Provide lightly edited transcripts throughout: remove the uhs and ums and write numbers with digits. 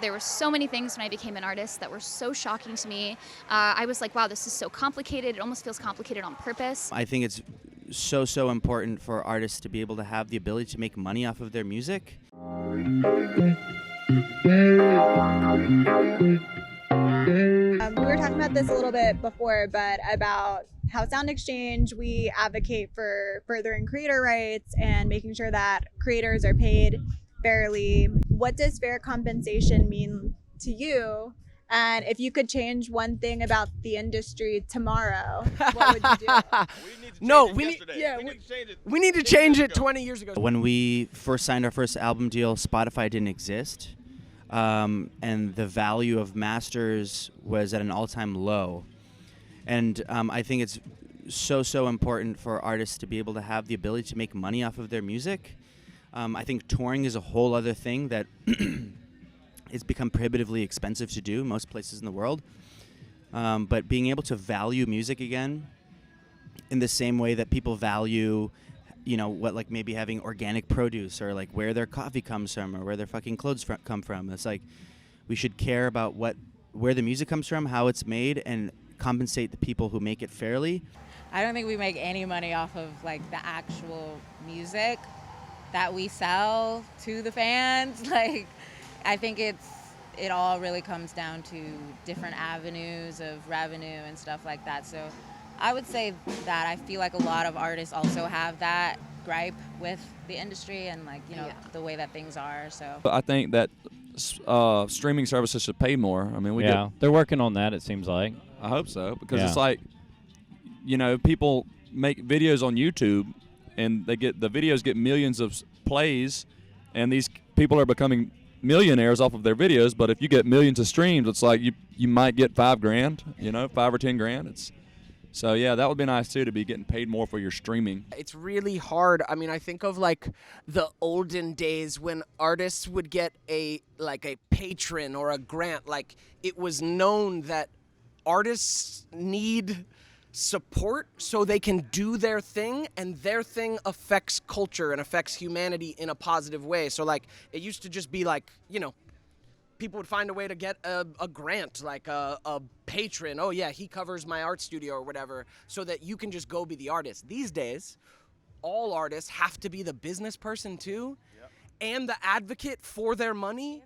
There were so many things when I became an artist that were so shocking to me. I was like, wow, this is so complicated. It almost feels complicated on purpose. I think it's so important for artists to be able to have the ability to make money off of their music. We were talking about this a little bit before, but about how SoundExchange, we advocate for furthering creator rights and making sure that creators are paid fairly. What does fair compensation mean to you? And if you could change one thing about the industry tomorrow, what would you do? We need to change it 20 years ago. When we first signed our first album deal, Spotify didn't exist. And the value of masters was at an all-time low. And I think it's so important for artists to be able to have the ability to make money off of their music. I think touring is a whole other thing that it's become prohibitively expensive to do most places in the world. But being able to value music again in the same way that people value, what, like maybe having organic produce or like where their coffee comes from or where their fucking clothes come from. It's like we should care about where the music comes from, how it's made, and compensate the people who make it fairly. I don't think we make any money off of like the actual music that we sell to the fans. Like, I think it all really comes down to different avenues of revenue and stuff like that. So I would say that I feel like a lot of artists also have that gripe with the industry and the way that things are. So I think that streaming services should pay more. I mean, they're working on that, it seems like. I hope so, because it's like, people make videos on YouTube and the videos get millions of plays, and these people are becoming millionaires off of their videos. But if you get millions of streams, it's like you might get $5,000, $5 or $10,000. So yeah, that would be nice too, to be getting paid more for your streaming. It's really hard. I mean, I think of like the olden days when artists would get a patron or a grant. Like, it was known that artists need support so they can do their thing, and their thing affects culture and affects humanity in a positive way. So like, it used to just be like, people would find a way to get a grant, like a patron. Oh yeah, he covers my art studio or whatever, so that you can just go be the artist. These days, all artists have to be the business person too, and the advocate for their money.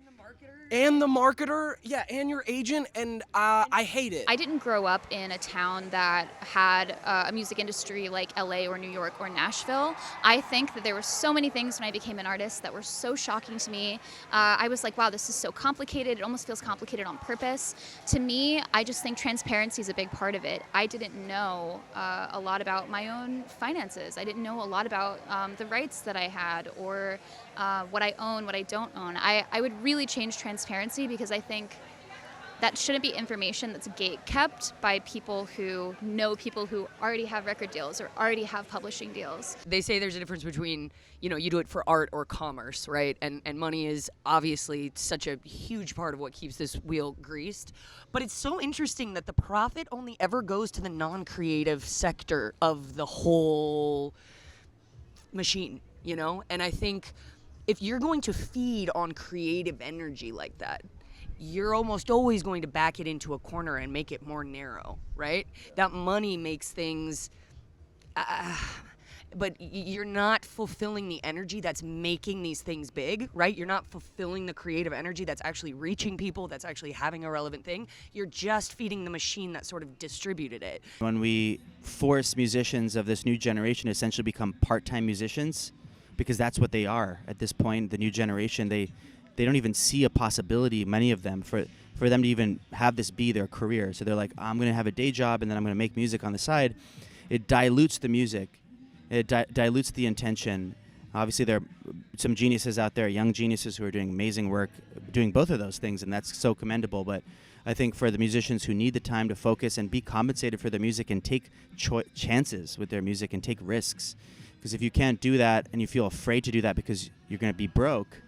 And the marketer, and your agent, and I hate it. I didn't grow up in a town that had a music industry like LA or New York or Nashville. I think that there were so many things when I became an artist that were so shocking to me. I was like, wow, this is so complicated. It almost feels complicated on purpose. To me, I just think transparency is a big part of it. I didn't know a lot about my own finances. I didn't know a lot about the rights that I had or what I own, what I don't own. I would really change transparency, because I think that shouldn't be information that's gate-kept by people who know people who already have record deals or already have publishing deals. They say there's a difference between, you do it for art or commerce, right? And money is obviously such a huge part of what keeps this wheel greased. But it's so interesting that the profit only ever goes to the non-creative sector of the whole machine, And I think if you're going to feed on creative energy like that, you're almost always going to back it into a corner and make it more narrow, right? That money makes things, but you're not fulfilling the energy that's making these things big, right? You're not fulfilling the creative energy that's actually reaching people, that's actually having a relevant thing. You're just feeding the machine that sort of distributed it. When we force musicians of this new generation to essentially become part-time musicians, because that's what they are at this point, the new generation, they don't even see a possibility, many of them, for them to even have this be their career. So they're like, I'm going to have a day job and then I'm going to make music on the side. It dilutes the music. It dilutes the intention. Obviously, there are some geniuses out there, young geniuses who are doing amazing work, doing both of those things, and that's so commendable. But I think for the musicians who need the time to focus and be compensated for their music and take chances with their music and take risks, because if you can't do that and you feel afraid to do that because you're going to be broke,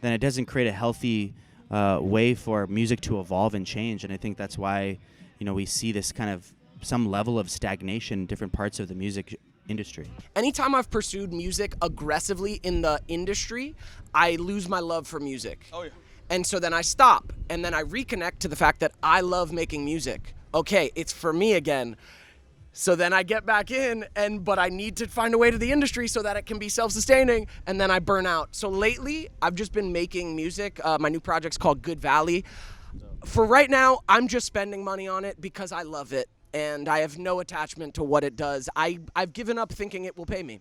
then it doesn't create a healthy way for music to evolve and change. And I think that's why, we see this kind of some level of stagnation in different parts of the music industry. Anytime I've pursued music aggressively in the industry, I lose my love for music. Oh, yeah. And so then I stop, and then I reconnect to the fact that I love making music. Okay, it's for me again. So then I get back in, but I need to find a way to the industry so that it can be self-sustaining, and then I burn out. So lately, I've just been making music. My new project's called Good Valley. For right now, I'm just spending money on it because I love it, and I have no attachment to what it does. I've given up thinking it will pay me.